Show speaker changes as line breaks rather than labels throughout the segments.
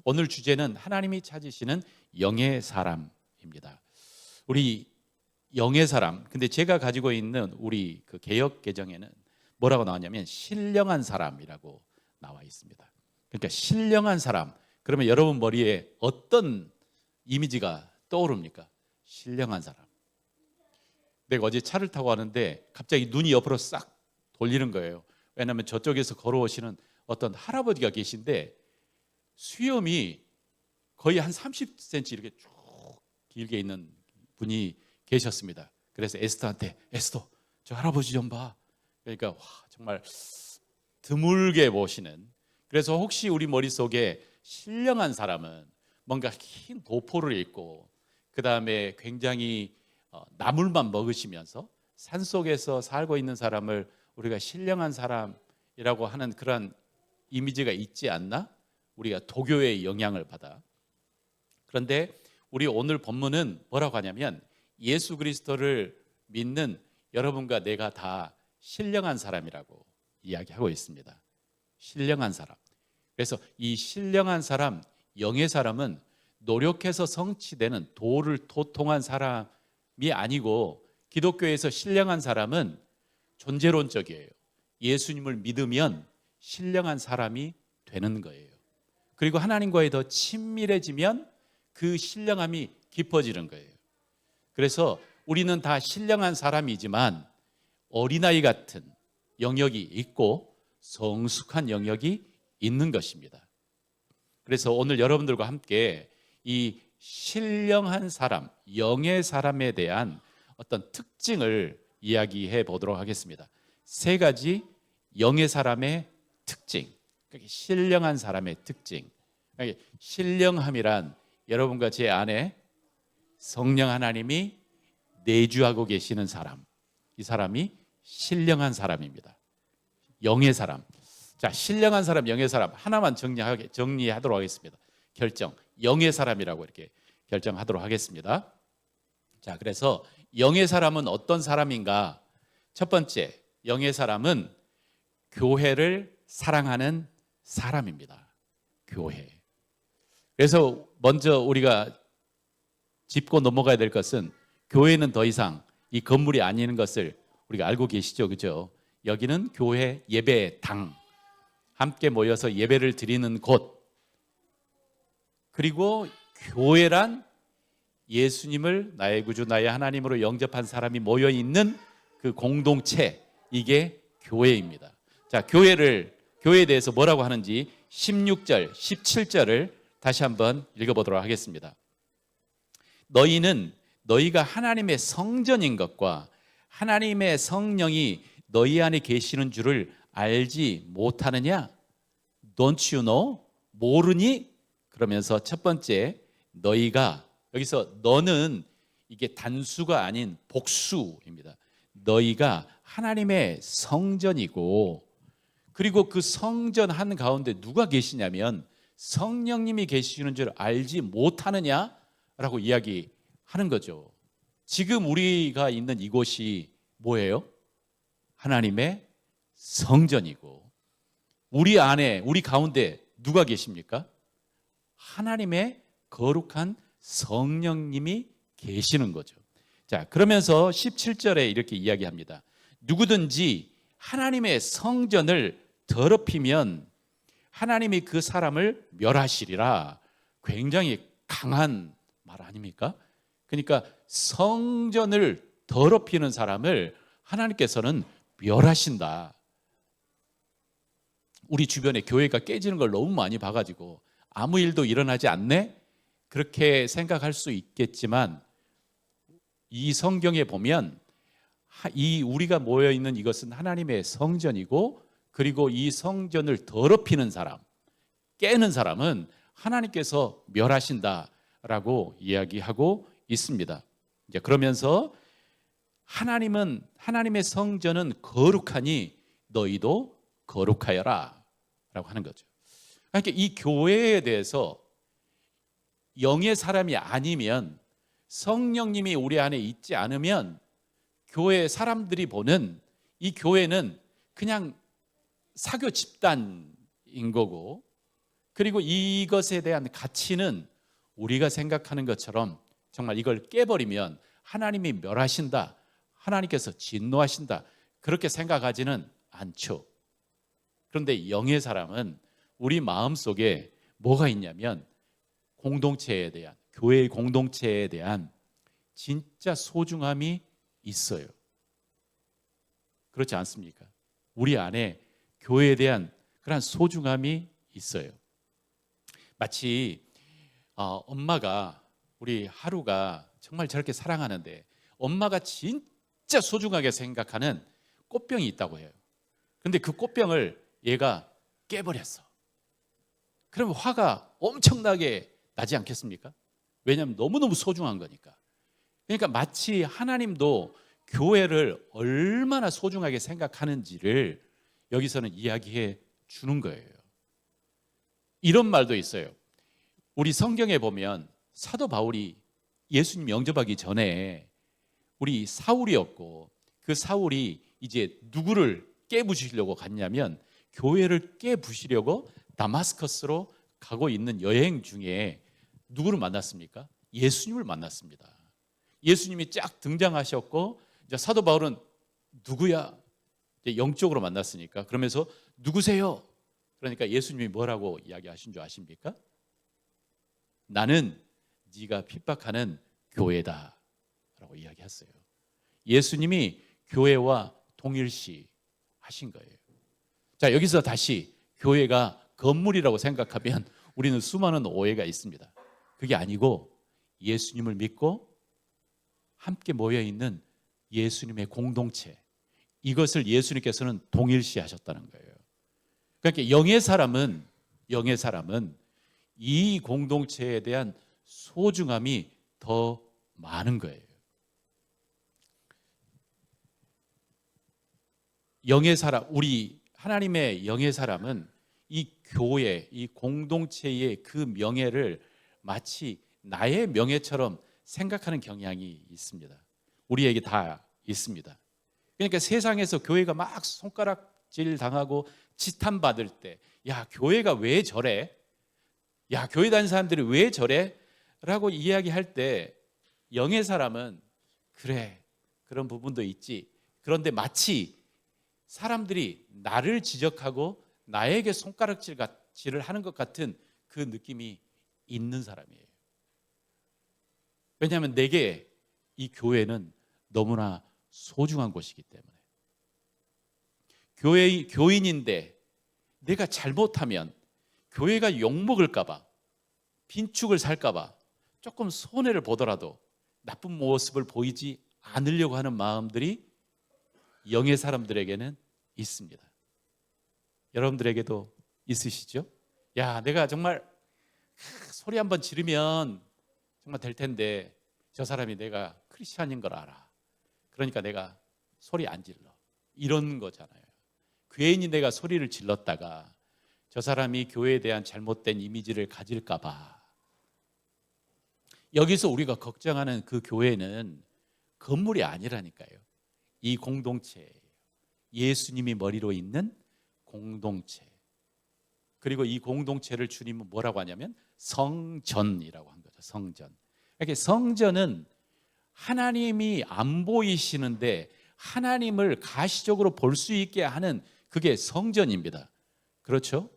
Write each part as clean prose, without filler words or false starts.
오늘 주제는 하나님이 찾으시는 영의 사람입니다. 우리 영의 사람, 근데 제가 가지고 있는 우리 그 개역 개정에는 뭐라고 나왔냐면 신령한 사람이라고 나와 있습니다. 그러니까 신령한 사람, 그러면 여러분 머리에 어떤 이미지가 떠오릅니까? 신령한 사람. 내가 어제 차를 타고 가는데 갑자기 눈이 옆으로 싹 돌리는 거예요. 왜냐하면 저쪽에서 걸어오시는 어떤 할아버지가 계신데 수염이 거의 한 30cm 이렇게 쭉 길게 있는 분이 계셨습니다. 그래서 에스더한테 에스더, 저 할아버지 좀 봐. 그러니까 와, 정말 드물게 보시는. 그래서 혹시 우리 머릿속에 신령한 사람은 뭔가 흰 도포를 입고 그 다음에 굉장히 나물만 먹으시면서 산속에서 살고 있는 사람을 우리가 신령한 사람이라고 하는 그런 이미지가 있지 않나? 우리가 도교의 영향을 받아. 그런데 우리 오늘 본문은 뭐라고 하냐면 예수 그리스도를 믿는 여러분과 내가 다 신령한 사람이라고 이야기하고 있습니다. 신령한 사람. 그래서 이 신령한 사람, 영의 사람은 노력해서 성취되는 도를 도통한 사람이 아니고 기독교에서 신령한 사람은 존재론적이에요. 예수님을 믿으면 신령한 사람이 되는 거예요. 그리고 하나님과의 더 친밀해지면 그 신령함이 깊어지는 거예요. 그래서 우리는 다 신령한 사람이지만 어린아이 같은 영역이 있고 성숙한 영역이 있는 것입니다. 그래서 오늘 여러분들과 함께 이 신령한 사람, 영의 사람에 대한 어떤 특징을 이야기해 보도록 하겠습니다. 세 가지 영의 사람의 특징, 신령한 사람의 특징. 신령함이란 여러분과 제 안에 성령 하나님이 내주하고 계시는 사람, 이 사람이 신령한 사람입니다. 영의 사람. 자, 신령한 사람, 영의 사람 하나만 정리하도록 하겠습니다. 결정, 영의 사람이라고 이렇게 결정하도록 하겠습니다. 자, 그래서 영의 사람은 어떤 사람인가? 첫 번째, 영의 사람은 교회를 사랑하는 사람입니다. 교회. 그래서 먼저 우리가 짚고 넘어가야 될 것은 교회는 더 이상 이 건물이 아닌 것을 우리가 알고 계시죠, 그죠? 여기는 교회 예배당, 함께 모여서 예배를 드리는 곳. 그리고 교회란 예수님을 나의 구주, 나의 하나님으로 영접한 사람이 모여 있는 그 공동체, 이게 교회입니다. 자, 교회에 대해서 뭐라고 하는지 16절, 17절을 다시 한번 읽어보도록 하겠습니다. 너희가 하나님의 성전인 것과 하나님의 성령이 너희 안에 계시는 줄을 알지 못하느냐? Don't you know? 모르니? 그러면서 첫 번째, 너희가, 여기서 너는 이게 단수가 아닌 복수입니다. 너희가 하나님의 성전이고, 그리고 그 성전 한 가운데 누가 계시냐면 성령님이 계시는 줄 알지 못하느냐라고 이야기하는 거죠. 지금 우리가 있는 이곳이 뭐예요? 하나님의 성전이고, 우리 안에, 우리 가운데 누가 계십니까? 하나님의 거룩한 성령님이 계시는 거죠. 자, 그러면서 17절에 이렇게 이야기합니다. 누구든지 하나님의 성전을 더럽히면 하나님이 그 사람을 멸하시리라. 굉장히 강한 말 아닙니까? 그러니까 성전을 더럽히는 사람을 하나님께서는 멸하신다. 우리 주변에 교회가 깨지는 걸 너무 많이 봐가지고 아무 일도 일어나지 않네? 그렇게 생각할 수 있겠지만 이 성경에 보면 이 우리가 모여있는 이것은 하나님의 성전이고, 그리고 이 성전을 더럽히는 사람, 깨는 사람은 하나님께서 멸하신다라고 이야기하고 있습니다. 이제 그러면서 하나님의 성전은 거룩하니 너희도 거룩하여라 라고 하는 거죠. 그러니까 이 교회에 대해서 영의 사람이 아니면, 성령님이 우리 안에 있지 않으면 교회 사람들이 보는 이 교회는 그냥 사교 집단인 거고, 그리고 이것에 대한 가치는 우리가 생각하는 것처럼 정말 이걸 깨버리면 하나님이 멸하신다, 하나님께서 진노하신다, 그렇게 생각하지는 않죠. 그런데 영의 사람은 우리 마음속에 뭐가 있냐면 공동체에 대한, 교회의 공동체에 대한 진짜 소중함이 있어요. 그렇지 않습니까? 우리 안에 교회에 대한 그런 소중함이 있어요. 마치 엄마가, 우리 하루가 정말 저렇게 사랑하는데 엄마가 진짜 소중하게 생각하는 꽃병이 있다고 해요. 근데 그 꽃병을 얘가 깨버렸어. 그러면 화가 엄청나게 나지 않겠습니까? 왜냐하면 너무너무 소중한 거니까. 그러니까 마치 하나님도 교회를 얼마나 소중하게 생각하는지를 여기서는 이야기해 주는 거예요. 이런 말도 있어요. 우리 성경에 보면 사도 바울이 예수님 영접하기 전에 우리 사울이었고, 그 사울이 이제 누구를 깨부시려고 갔냐면 교회를 깨부시려고 다마스커스로 가고 있는 여행 중에 누구를 만났습니까? 예수님을 만났습니다. 예수님이 쫙 등장하셨고, 이제 사도 바울은 누구야? 이제 영적으로 만났으니까 그러면서 누구세요? 그러니까 예수님이 뭐라고 이야기하신 줄 아십니까? 나는 네가 핍박하는 교회다 라고 이야기했어요. 예수님이 교회와 동일시 하신 거예요. 자, 여기서 다시 교회가 건물이라고 생각하면 우리는 수많은 오해가 있습니다. 그게 아니고 예수님을 믿고 함께 모여있는 예수님의 공동체, 이것을 예수님께서는 동일시 하셨다는 거예요. 그러니까 영의 사람은 이 공동체에 대한 소중함이 더 많은 거예요. 영의 사람, 우리 하나님의 영의 사람은 이 교회, 이 공동체의 그 명예를 마치 나의 명예처럼 생각하는 경향이 있습니다. 우리에게 다 있습니다. 그러니까 세상에서 교회가 막 손가락질 당하고 지탄받을 때, 야, 교회가 왜 저래? 야, 교회 다니는 사람들이 왜 저래? 라고 이야기할 때 영의 사람은 그래, 그런 부분도 있지. 그런데 마치 사람들이 나를 지적하고 나에게 손가락질을 하는 것 같은 그 느낌이 있는 사람이에요. 왜냐하면 내게 이 교회는 너무나 소중한 곳이기 때문에. 교인인데 내가 잘못하면 교회가 욕먹을까 봐, 빈축을 살까 봐 조금 손해를 보더라도 나쁜 모습을 보이지 않으려고 하는 마음들이 영의 사람들에게는 있습니다. 여러분들에게도 있으시죠? 야, 내가 정말 소리 한번 지르면 정말 될 텐데 저 사람이 내가 크리스찬인 걸 알아. 그러니까 내가 소리 안 질러. 이런 거잖아요. 괜히 내가 소리를 질렀다가 저 사람이 교회에 대한 잘못된 이미지를 가질까 봐. 여기서 우리가 걱정하는 그 교회는 건물이 아니라니까요. 이 공동체예요. 예수님이 머리로 있는 공동체. 그리고 이 공동체를 주님은 뭐라고 하냐면 성전이라고 한 거죠. 성전. 이렇게 성전은 하나님이 안 보이시는데 하나님을 가시적으로 볼 수 있게 하는 그게 성전입니다. 그렇죠?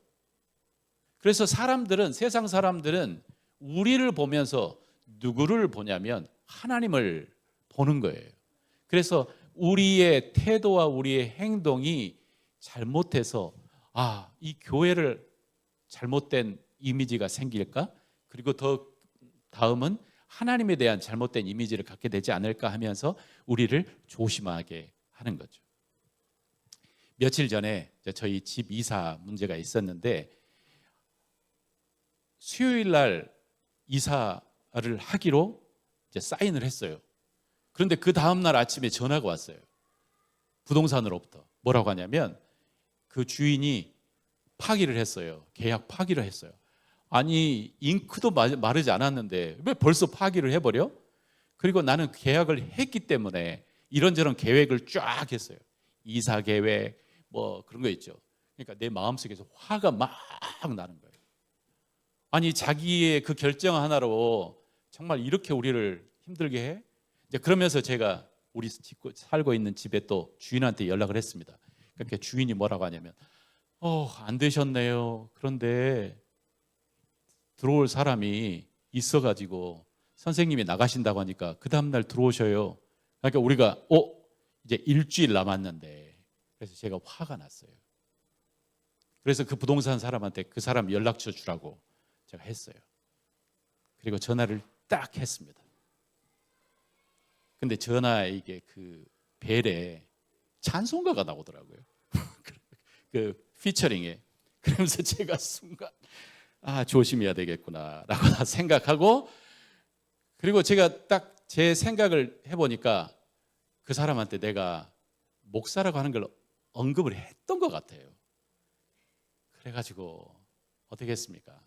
그래서 사람들은, 세상 사람들은 우리를 보면서 누구를 보냐면 하나님을 보는 거예요. 그래서 우리의 태도와 우리의 행동이 잘못해서 이 교회를 잘못된 이미지가 생길까? 그리고 더 다음은 하나님에 대한 잘못된 이미지를 갖게 되지 않을까 하면서 우리를 조심하게 하는 거죠. 며칠 전에 저희 집 이사 문제가 있었는데 수요일 날 이사를 하기로 이제 사인을 했어요. 그런데 그 다음 날 아침에 전화가 왔어요. 부동산으로부터. 뭐라고 하냐면 그 주인이 파기를 했어요. 계약 파기를 했어요. 아니, 잉크도 마르지 않았는데 왜 벌써 파기를 해버려? 그리고 나는 계약을 했기 때문에 이런저런 계획을 쫙 했어요. 이사 계획 뭐 그런 거 있죠. 그러니까 내 마음속에서 화가 막 나는 거예요. 아니 자기의 그 결정 하나로 정말 이렇게 우리를 힘들게 해? 이제 그러면서 제가 우리 살고 있는 집에 또 주인한테 연락을 했습니다. 그러니까 주인이 뭐라고 하냐면 안 되셨네요. 그런데 들어올 사람이 있어가지고 선생님이 나가신다고 하니까 그 다음날 들어오셔요. 그러니까 우리가 이제 일주일 남았는데, 그래서 제가 화가 났어요. 그래서 그 부동산 사람한테 그 사람 연락처 주라고 제가 했어요. 그리고 전화를 딱 했습니다. 근데 전화에 이게 그 벨에 찬송가가 나오더라고요. 그 피처링에. 그러면서 제가 순간 조심해야 되겠구나라고 생각하고, 그리고 제가 딱 제 생각을 해보니까 그 사람한테 내가 목사라고 하는 걸 언급을 했던 것 같아요. 그래가지고 어떻게 했습니까?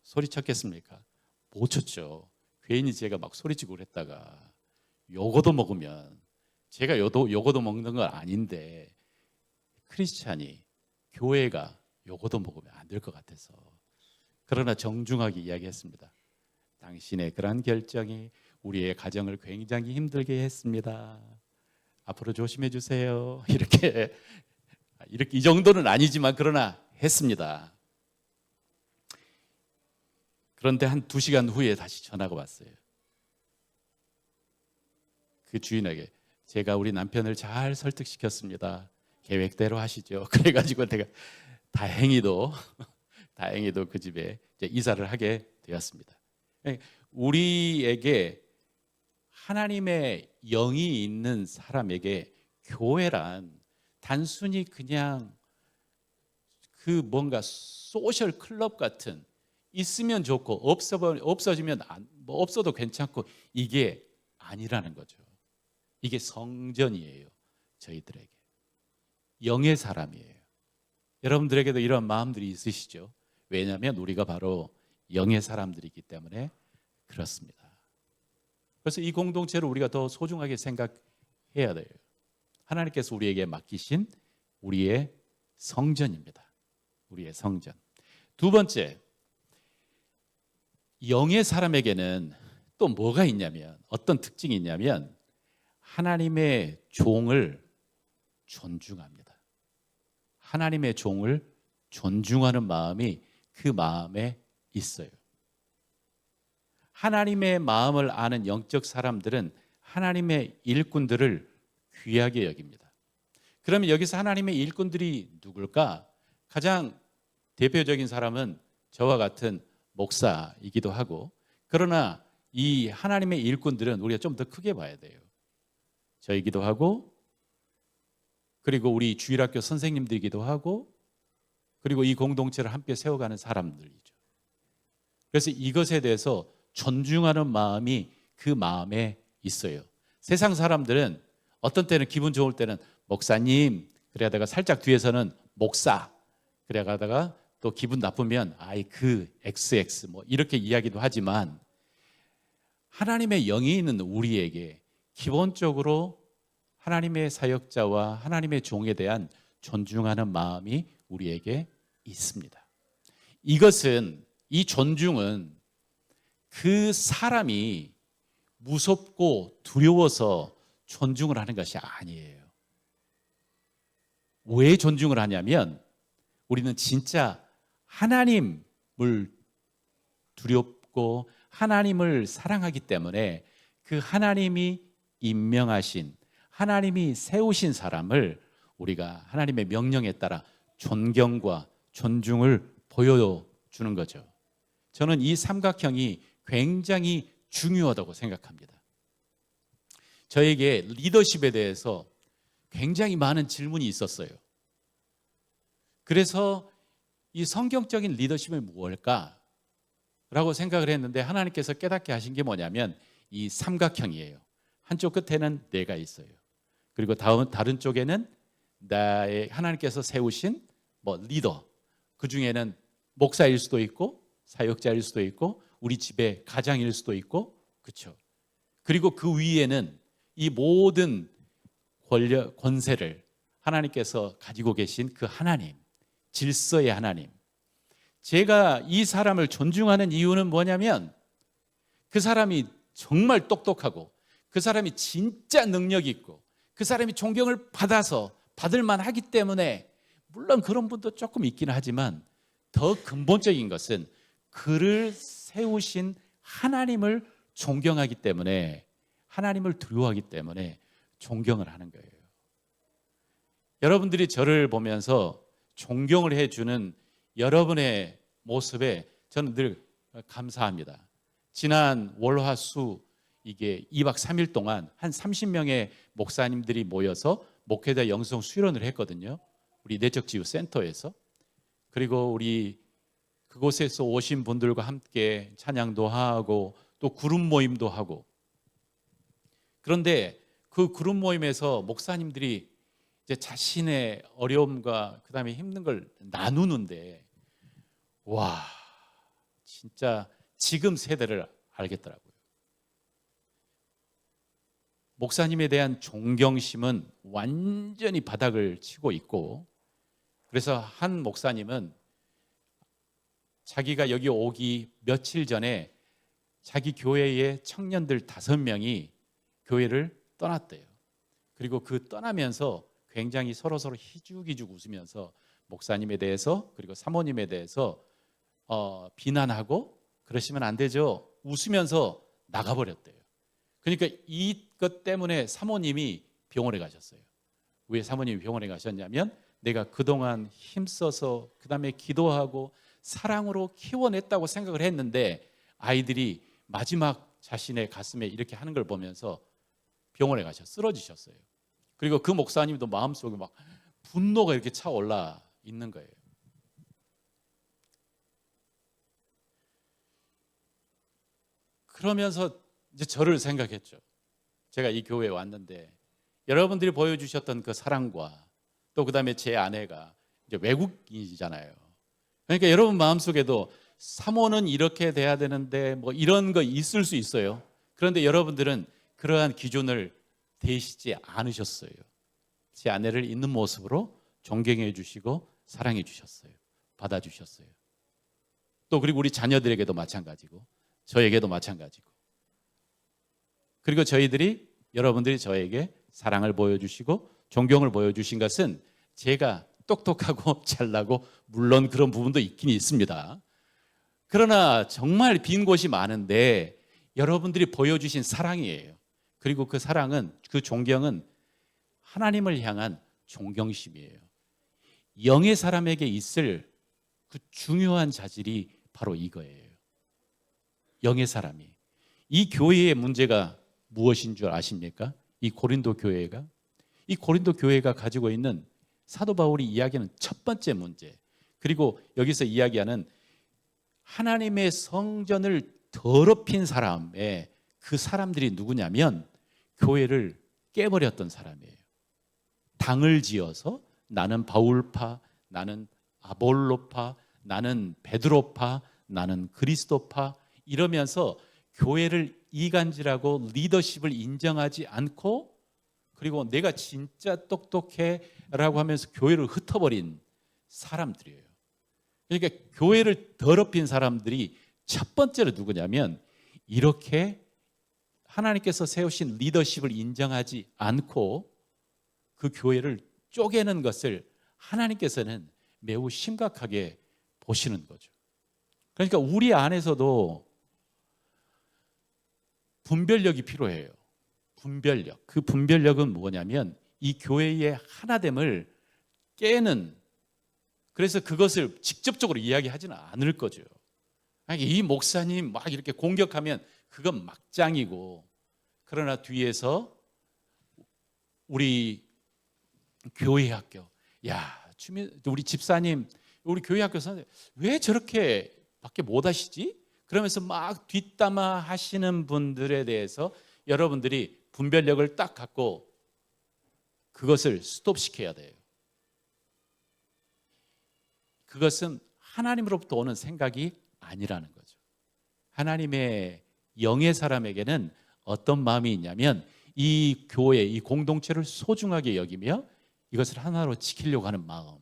소리쳤겠습니까? 못 쳤죠. 괜히 제가 막 소리치고 그랬다가 요거도 먹으면, 제가 요거도 먹는 건 아닌데 크리스찬이, 교회가 요거도 먹으면 안 될 것 같아서, 그러나 정중하게 이야기했습니다. 당신의 그러한 결정이 우리의 가정을 굉장히 힘들게 했습니다. 앞으로 조심해 주세요. 이렇게 이 정도는 아니지만 그러나 했습니다. 그런데 한 2시간 후에 다시 전화가 왔어요. 그 주인에게 제가 우리 남편을 잘 설득시켰습니다. 계획대로 하시죠. 그래가지고 내가 다행히도 그 집에 이제 이사를 하게 되었습니다. 우리에게 하나님의 영이 있는 사람에게 교회란 단순히 그냥 그 뭔가 소셜 클럽 같은, 있으면 좋고 없어지면 없어도 괜찮고, 이게 아니라는 거죠. 이게 성전이에요. 저희들에게 영의 사람이에요. 여러분들에게도 이런 마음들이 있으시죠? 왜냐하면 우리가 바로 영의 사람들이기 때문에 그렇습니다. 그래서 이 공동체를 우리가 더 소중하게 생각해야 돼요. 하나님께서 우리에게 맡기신 우리의 성전입니다. 우리의 성전. 두 번째, 영의 사람에게는 또 뭐가 있냐면, 어떤 특징이 있냐면 하나님의 종을 존중합니다. 하나님의 종을 존중하는 마음이 그 마음에 있어요. 하나님의 마음을 아는 영적 사람들은 하나님의 일꾼들을 귀하게 여깁니다. 그러면 여기서 하나님의 일꾼들이 누굴까? 가장 대표적인 사람은 저와 같은 목사이기도 하고, 그러나 이 하나님의 일꾼들은 우리가 좀 더 크게 봐야 돼요. 저이기도 하고, 그리고 우리 주일학교 선생님들이기도 하고, 그리고 이 공동체를 함께 세워가는 사람들이죠. 그래서 이것에 대해서 존중하는 마음이 그 마음에 있어요. 세상 사람들은 어떤 때는 기분 좋을 때는 목사님, 그래 하다가 살짝 뒤에서는 목사, 그래 하다가 또 기분 나쁘면 그 XX 뭐 이렇게 이야기도 하지만, 하나님의 영이 있는 우리에게 기본적으로 하나님의 사역자와 하나님의 종에 대한 존중하는 마음이 우리에게 있습니다. 이 존중은 그 사람이 무섭고 두려워서 존중을 하는 것이 아니에요. 왜 존중을 하냐면 우리는 진짜 하나님을 두렵고 하나님을 사랑하기 때문에 그 하나님이 임명하신, 하나님이 세우신 사람을 우리가 하나님의 명령에 따라 존경과 존중을 보여주는 거죠. 저는 이 삼각형이 굉장히 중요하다고 생각합니다. 저에게 리더십에 대해서 굉장히 많은 질문이 있었어요. 그래서 이 성경적인 리더십은 무엇일까? 라고 생각을 했는데, 하나님께서 깨닫게 하신 게 뭐냐면 이 삼각형이에요. 한쪽 끝에는 내가 있어요. 그리고 다른 쪽에는 하나님께서 세우신 리더, 그 중에는 목사일 수도 있고 사역자일 수도 있고 우리 집의 가장일 수도 있고, 그렇죠? 그리고 그 위에는 이 모든 권세를 하나님께서 가지고 계신 그 하나님, 질서의 하나님, 제가 이 사람을 존중하는 이유는 뭐냐면 그 사람이 정말 똑똑하고 그 사람이 진짜 능력 있고 그 사람이 존경을 받을 만하기 때문에, 물론 그런 분도 조금 있기는 하지만 더 근본적인 것은 그를 세우신 하나님을 존경하기 때문에, 하나님을 두려워하기 때문에 존경을 하는 거예요. 여러분들이 저를 보면서 존경을 해주는 여러분의 모습에 저는 늘 감사합니다. 지난 월화수 이게 2박 3일 동안 한 30명의 목사님들이 모여서 목회자 영성 수련을 했거든요. 우리 내적지유센터에서. 그리고 우리 그곳에서 오신 분들과 함께 찬양도 하고 또 그룹 모임도 하고. 그런데 그 그룹 모임에서 목사님들이 이제 자신의 어려움과 그다음에 힘든 걸 나누는데, 와, 진짜 지금 세대를 알겠더라고요. 목사님에 대한 존경심은 완전히 바닥을 치고 있고, 그래서 한 목사님은 자기가 여기 오기 며칠 전에 자기 교회의 청년들 5명이 교회를 떠났대요. 그리고 그 떠나면서 굉장히 서로서로 희죽희죽 웃으면서 목사님에 대해서 그리고 사모님에 대해서 비난하고 그러시면 안 되죠. 웃으면서 나가버렸대요. 그러니까 이것 때문에 사모님이 병원에 가셨어요. 왜 사모님이 병원에 가셨냐면 내가 그동안 힘써서 그다음에 기도하고 사랑으로 키워냈다고 생각을 했는데 아이들이 마지막 자신의 가슴에 이렇게 하는 걸 보면서 병원에 쓰러지셨어요. 그리고 그 목사님도 마음속에 막 분노가 이렇게 차올라 있는 거예요. 그러면서 이제 저를 생각했죠. 제가 이 교회에 왔는데 여러분들이 보여주셨던 그 사랑과 또 그다음에 제 아내가 이제 외국인이잖아요. 그러니까 여러분 마음속에도 사모는 이렇게 돼야 되는데 뭐 이런 거 있을 수 있어요. 그런데 여러분들은 그러한 기준을 대시지 않으셨어요. 제 아내를 있는 모습으로 존경해 주시고 사랑해 주셨어요. 받아주셨어요. 또 그리고 우리 자녀들에게도 마찬가지고 저에게도 마찬가지고, 그리고 여러분들이 저에게 사랑을 보여주시고 존경을 보여주신 것은 제가 똑똑하고 잘나고 물론 그런 부분도 있긴 있습니다. 그러나 정말 빈 곳이 많은데 여러분들이 보여주신 사랑이에요. 그리고 그 사랑은, 그 존경은 하나님을 향한 존경심이에요. 영의 사람에게 있을 그 중요한 자질이 바로 이거예요. 영의 사람이. 이 교회의 문제가 무엇인 줄 아십니까? 이 고린도 교회가 가지고 있는 사도 바울이 이야기하는 첫 번째 문제, 그리고 여기서 이야기하는 하나님의 성전을 더럽힌 사람의 그 사람들이 누구냐면 교회를 깨버렸던 사람이에요. 당을 지어서 나는 바울파, 나는 아볼로파, 나는 베드로파, 나는 그리스도파 이러면서 교회를 이간질하고 리더십을 인정하지 않고, 그리고 내가 진짜 똑똑해 라고 하면서 교회를 흩어버린 사람들이에요. 그러니까 교회를 더럽힌 사람들이 첫 번째로 누구냐면 이렇게 하나님께서 세우신 리더십을 인정하지 않고 그 교회를 쪼개는 것을 하나님께서는 매우 심각하게 보시는 거죠. 그러니까 우리 안에서도 분별력이 필요해요. 분별력. 그 분별력은 뭐냐면 이 교회의 하나됨을 깨는, 그래서 그것을 직접적으로 이야기하지는 않을 거죠. 이 목사님 막 이렇게 공격하면 그건 막장이고, 그러나 뒤에서 우리 교회 학교, 우리 집사님, 우리 교회 학교 선생님 왜 저렇게 밖에 못 하시지? 그러면서 막 뒷담화 하시는 분들에 대해서 여러분들이 분별력을 딱 갖고 그것을 스톱시켜야 돼요. 그것은 하나님으로부터 오는 생각이 아니라는 거죠. 하나님의 영의 사람에게는 어떤 마음이 있냐면 이 교회, 이 공동체를 소중하게 여기며 이것을 하나로 지키려고 하는 마음,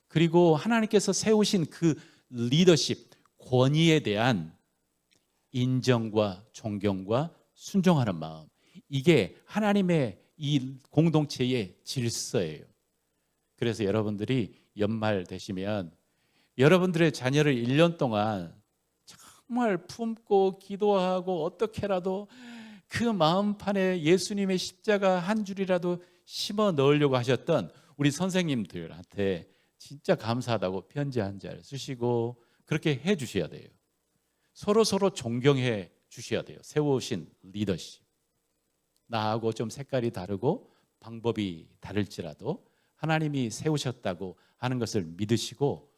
그리고 하나님께서 세우신 그 리더십, 권위에 대한 인정과 존경과 순종하는 마음, 이게 하나님의 이 공동체의 질서예요. 그래서 여러분들이 연말 되시면 여러분들의 자녀를 1년 동안 정말 품고 기도하고 어떻게라도 그 마음판에 예수님의 십자가 한 줄이라도 심어 넣으려고 하셨던 우리 선생님들한테 진짜 감사하다고 편지 한 잘 쓰시고 그렇게 해 주셔야 돼요. 서로 존경해 주셔야 돼요. 세우신 리더십. 나하고 좀 색깔이 다르고 방법이 다를지라도 하나님이 세우셨다고 하는 것을 믿으시고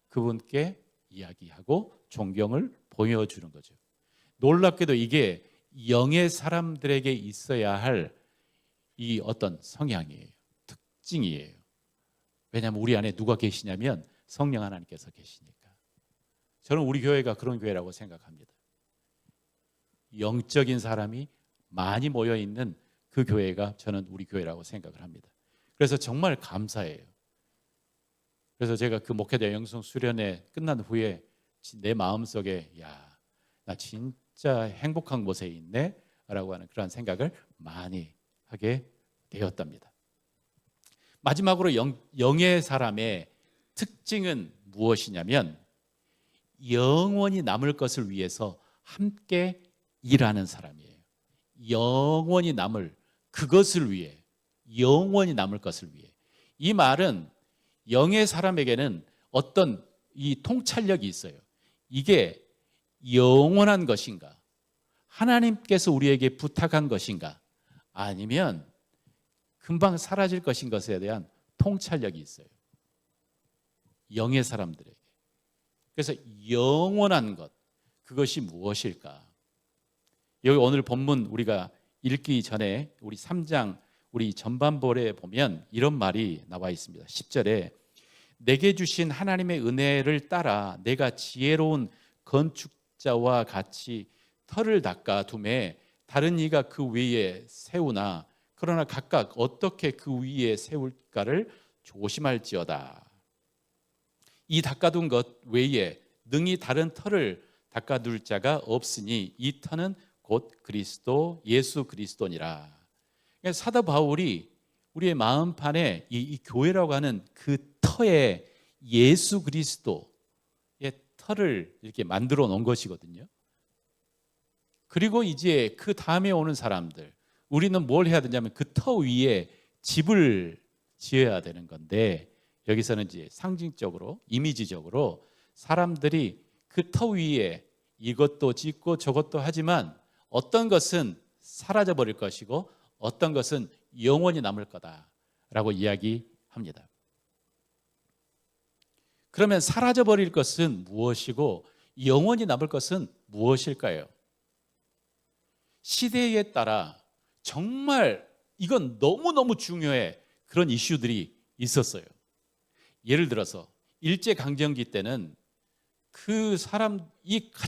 그분께 이야기하고 존경을 보여주는 거죠. 놀랍게도 이게 영의 사람들에게 있어야 할 이 어떤 성향이에요. 특징이에요. 왜냐하면 우리 안에 누가 계시냐면 성령 하나님께서 계시니까. 저는 우리 교회가 그런 교회라고 생각합니다. 영적인 사람이 많이 모여 있는 그 교회가 저는 우리 교회라고 생각을 합니다. 그래서 정말 감사해요. 그래서 제가 그 목회자 영성 수련회 끝난 후에 내 마음속에 야, 나 진짜 행복한 곳에 있네 라고 하는 그런 생각을 많이 하게 되었답니다. 마지막으로 영의 사람의 특징은 무엇이냐면 영원히 남을 것을 위해서 함께 일하는 사람이에요. 영원히 남을 그것을 위해, 영원히 남을 것을 위해. 이 말은 영의 사람에게는 어떤 이 통찰력이 있어요. 이게 영원한 것인가? 하나님께서 우리에게 부탁한 것인가? 아니면 금방 사라질 것인 것에 대한 통찰력이 있어요. 영의 사람들에게. 그래서 영원한 것, 그것이 무엇일까? 여기 오늘 본문 우리가 읽기 전에 우리 3장 우리 전반부에 보면 이런 말이 나와 있습니다. 10절에 내게 주신 하나님의 은혜를 따라 내가 지혜로운 건축자와 같이 터를 닦아 두매 다른 이가 그 위에 세우나 그러나 각각 어떻게 그 위에 세울까를 조심할지어다. 이 닦아둔 것 외에 능히 다른 터를 닦아둘 자가 없으니 이 터는 곧 그리스도 예수 그리스도니라. 그러니까 사도 바울이 우리의 마음판에 이 교회라고 하는 그 터에 예수 그리스도의 터를 이렇게 만들어 놓은 것이거든요. 그리고 이제 그 다음에 오는 사람들, 우리는 뭘 해야 되냐면 그 터 위에 집을 지어야 되는 건데 여기서는 이제 상징적으로 이미지적으로 사람들이 그 터 위에 이것도 짓고 저것도 하지만 어떤 것은 사라져 버릴 것이고 어떤 것은 영원히 남을 거다라고 이야기합니다. 그러면 사라져 버릴 것은 무엇이고 영원히 남을 것은 무엇일까요? 시대에 따라 정말 이건 너무너무 중요해 그런 이슈들이 있었어요. 예를 들어서 일제강점기 때는 그 사람이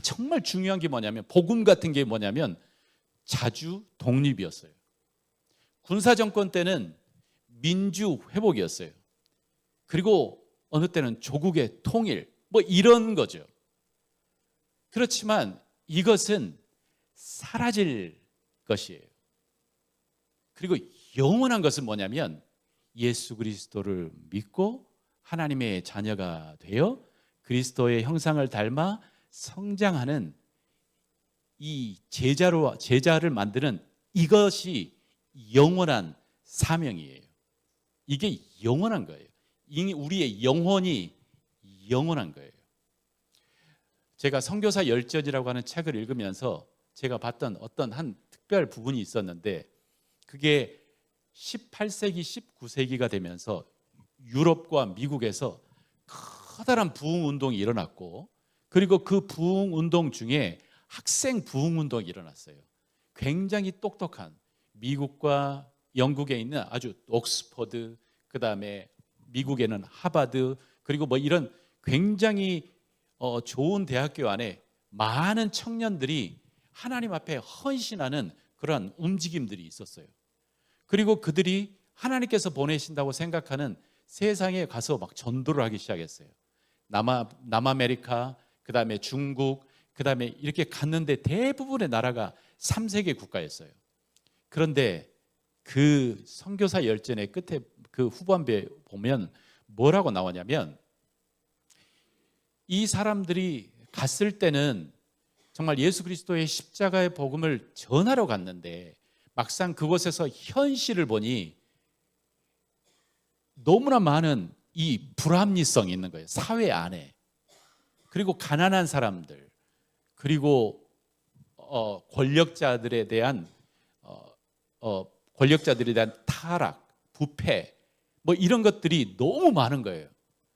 정말 중요한 게 뭐냐면 복음 같은 게 뭐냐면 자주 독립이었어요. 군사정권 때는 민주 회복이었어요. 그리고 어느 때는 조국의 통일 뭐 이런 거죠. 그렇지만 이것은 사라질 것이에요. 그리고 영원한 것은 뭐냐면 예수 그리스도를 믿고 하나님의 자녀가 되어 그리스도의 형상을 닮아 성장하는 이 제자를 만드는 이것이 영원한 사명이에요. 이게 영원한 거예요. 우리의 영혼이 영원한 거예요. 제가 선교사 열전이라고 하는 책을 읽으면서 제가 봤던 어떤 한 특별 부분이 있었는데 그게 18세기, 19세기가 되면서 유럽과 미국에서 커다란 부흥운동이 일어났고 그리고 그 부흥운동 중에 학생 부흥운동이 일어났어요. 굉장히 똑똑한 미국과 영국에 있는 아주 옥스퍼드, 그 다음에 미국에는 하버드, 그리고 뭐 이런 굉장히 좋은 대학교 안에 많은 청년들이 하나님 앞에 헌신하는 그러한 움직임들이 있었어요. 그리고 그들이 하나님께서 보내신다고 생각하는 세상에 가서 막 전도를 하기 시작했어요. 남아메리카, 그다음에 중국, 그다음에 이렇게 갔는데 대부분의 나라가 3세계 국가였어요. 그런데 그 선교사 열전의 끝에 그 후반부에 보면 뭐라고 나오냐면, 이 사람들이 갔을 때는 정말 예수 그리스도의 십자가의 복음을 전하러 갔는데 막상 그곳에서 현실을 보니 너무나 많은 이 불합리성이 있는 거예요. 사회 안에. 그리고 가난한 사람들, 그리고 권력자들에 대한 타락, 부패, 뭐 이런 것들이 너무 많은 거예요.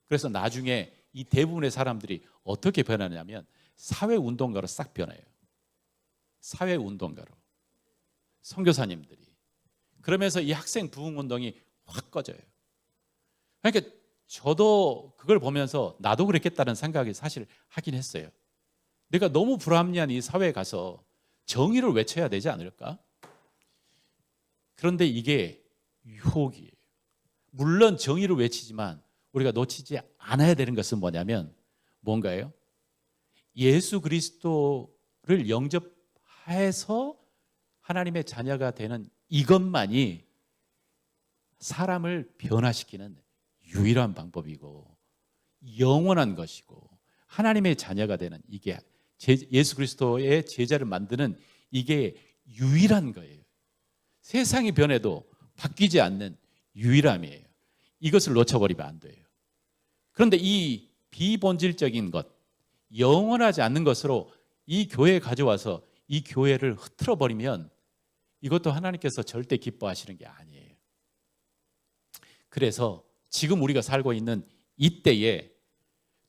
그래서 나중에 이 대부분의 사람들이 어떻게 변하냐면 사회운동가로 싹 변해요. 사회운동가로. 선교사님들이. 그러면서 이 학생 부흥운동이 확 꺼져요. 그러니까 저도 그걸 보면서 나도 그랬겠다는 생각이 사실 하긴 했어요. 내가 너무 불합리한 이 사회에 가서 정의를 외쳐야 되지 않을까? 그런데 이게 유혹이에요. 물론 정의를 외치지만 우리가 놓치지 않아야 되는 것은 뭐냐면 뭔가요? 예수 그리스도를 영접해서 하나님의 자녀가 되는 이것만이 사람을 변화시키는 유일한 방법이고 영원한 것이고 하나님의 자녀가 되는 이게 예수 그리스도의 제자를 만드는 이게 유일한 거예요. 세상이 변해도 바뀌지 않는 유일함이에요. 이것을 놓쳐버리면 안 돼요. 그런데 이 비본질적인 것, 영원하지 않는 것으로 이 교회에 가져와서 이 교회를 흐트러 버리면 이것도 하나님께서 절대 기뻐하시는 게 아니에요. 그래서 지금 우리가 살고 있는 이때에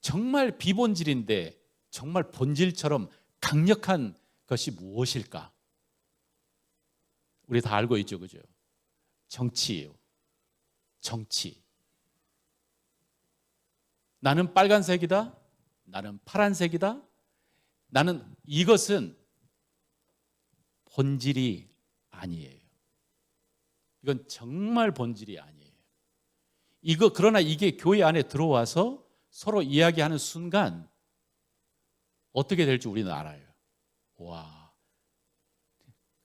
정말 비본질인데 정말 본질처럼 강력한 것이 무엇일까? 우리 다 알고 있죠, 그죠? 정치예요. 정치. 나는 빨간색이다. 나는 파란색이다. 나는 이것은 본질이 아니에요. 이건 정말 본질이 아니에요. 그러나 이게 교회 안에 들어와서 서로 이야기하는 순간 어떻게 될지 우리는 알아요. 와,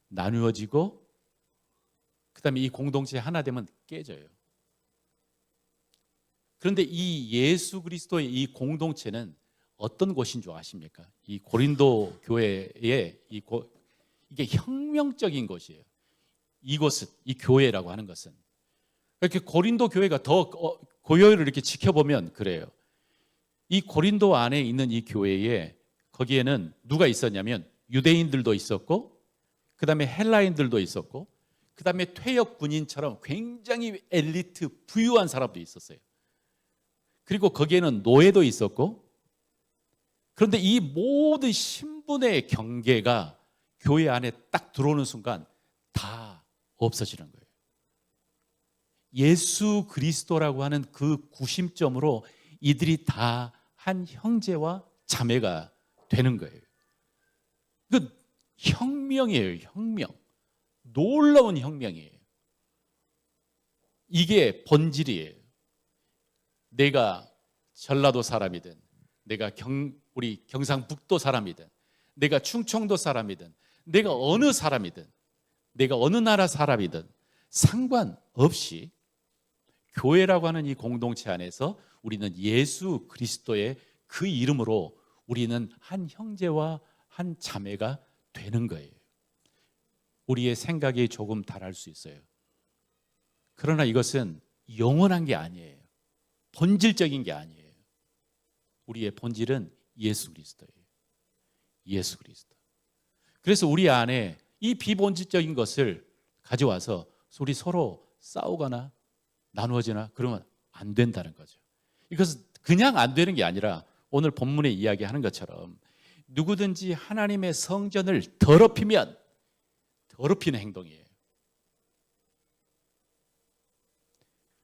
나누어지고 그다음에 이 공동체 하나 되면 깨져요. 그런데 이 예수 그리스도의 이 공동체는 어떤 곳인 줄 아십니까? 이 고린도 교회의 이게 혁명적인 곳이에요. 이곳은, 이 교회라고 하는 것은. 이렇게 고린도 교회가 더 고요를 이렇게 지켜보면 그래요. 이 고린도 안에 있는 이 교회에 거기에는 누가 있었냐면 유대인들도 있었고, 그 다음에 헬라인들도 있었고, 그 다음에 퇴역 군인처럼 굉장히 엘리트 부유한 사람도 있었어요. 그리고 거기에는 노예도 있었고, 그런데 이 모든 신분의 경계가 교회 안에 딱 들어오는 순간 다 없어지는 거예요. 예수 그리스도라고 하는 그 구심점으로 이들이 다 한 형제와 자매가 되는 거예요. 그 혁명이에요, 혁명. 놀라운 혁명이에요. 이게 본질이에요. 내가 전라도 사람이든, 내가 우리 경상북도 사람이든, 내가 충청도 사람이든, 내가 어느 사람이든, 내가 어느 나라 사람이든 상관없이 교회라고 하는 이 공동체 안에서 우리는 예수 그리스도의 그 이름으로 우리는 한 형제와 한 자매가 되는 거예요. 우리의 생각이 조금 다를 수 있어요. 그러나 이것은 영원한 게 아니에요. 본질적인 게 아니에요. 우리의 본질은 예수 그리스도예요. 예수 그리스도. 그래서 우리 안에 이 비본질적인 것을 가져와서 우리 서로 싸우거나 나누어지나 그러면 안 된다는 거죠. 이것은 그냥 안 되는 게 아니라 오늘 본문에 이야기하는 것처럼 누구든지 하나님의 성전을 더럽히면 더럽히는 행동이에요.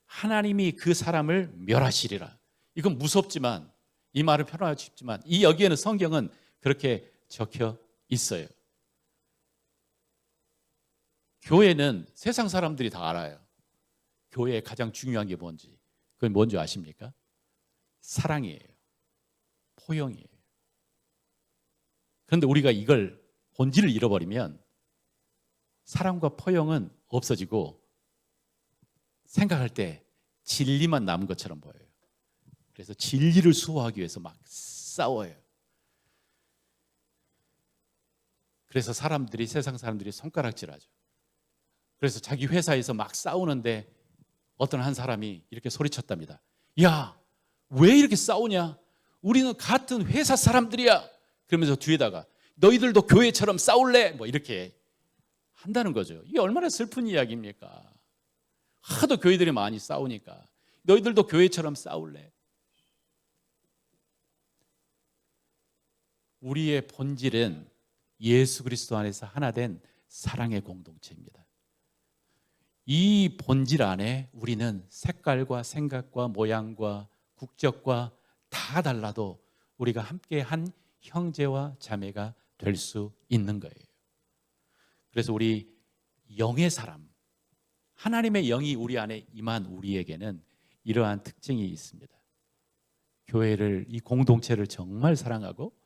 하나님이 그 사람을 멸하시리라. 이건 무섭지만, 이 말은 편하고 싶지만 이 여기에는 성경은 그렇게 적혀 있어요. 교회는 세상 사람들이 다 알아요. 교회의 가장 중요한 게 뭔지. 그건 뭔지 아십니까? 사랑이에요. 포용이에요. 그런데 우리가 이걸 본질을 잃어버리면 사랑과 포용은 없어지고 생각할 때 진리만 남은 것처럼 보여요. 그래서 진리를 수호하기 위해서 막 싸워요. 그래서 세상 사람들이 손가락질하죠. 그래서 자기 회사에서 막 싸우는데 어떤 한 사람이 이렇게 소리쳤답니다. 야, 왜 이렇게 싸우냐? 우리는 같은 회사 사람들이야. 그러면서 뒤에다가 너희들도 교회처럼 싸울래? 뭐 이렇게 한다는 거죠. 이게 얼마나 슬픈 이야기입니까? 하도 교회들이 많이 싸우니까 너희들도 교회처럼 싸울래? 우리의 본질은 예수 그리스도 안에서 하나 된 사랑의 공동체입니다. 이 본질 안에 우리는 색깔과 생각과 모양과 국적과 다 달라도 우리가 함께 한 형제와 자매가 될 수 있는 거예요. 그래서 우리 영의 사람, 하나님의 영이 우리 안에 임한 우리에게는 이러한 특징이 있습니다. 교회를, 이 공동체를 정말 사랑하고,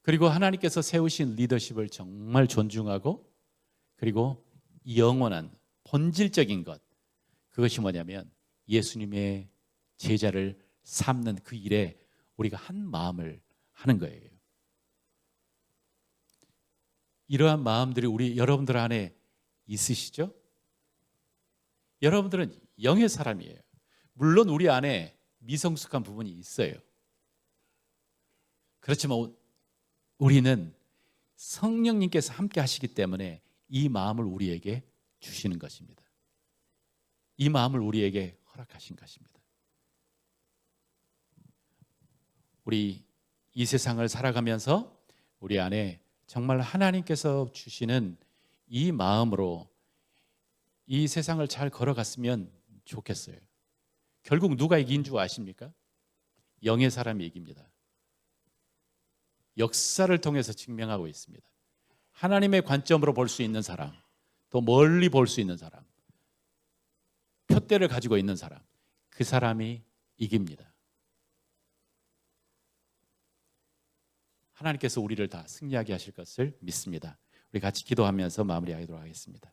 그리고 하나님께서 세우신 리더십을 정말 존중하고, 그리고 영원한 본질적인 것, 그것이 뭐냐면 예수님의 제자를 삼는 그 일에 우리가 한 마음을 하는 거예요. 이러한 마음들이 여러분들 안에 있으시죠? 여러분들은 영의 사람이에요. 물론 우리 안에 미성숙한 부분이 있어요. 그렇지만 우리는 성령님께서 함께 하시기 때문에 이 마음을 우리에게 주시는 것입니다. 이 마음을 우리에게 허락하신 것입니다. 우리 이 세상을 살아가면서 우리 안에 정말 하나님께서 주시는 이 마음으로 이 세상을 잘 걸어갔으면 좋겠어요. 결국 누가 이긴 줄 아십니까? 영의 사람이 이깁니다. 역사를 통해서 증명하고 있습니다. 하나님의 관점으로 볼 수 있는 사람, 또 멀리 볼 수 있는 사람, 표대를 가지고 있는 사람, 그 사람이 이깁니다. 하나님께서 우리를 다 승리하게 하실 것을 믿습니다. 우리 같이 기도하면서 마무리하도록 하겠습니다.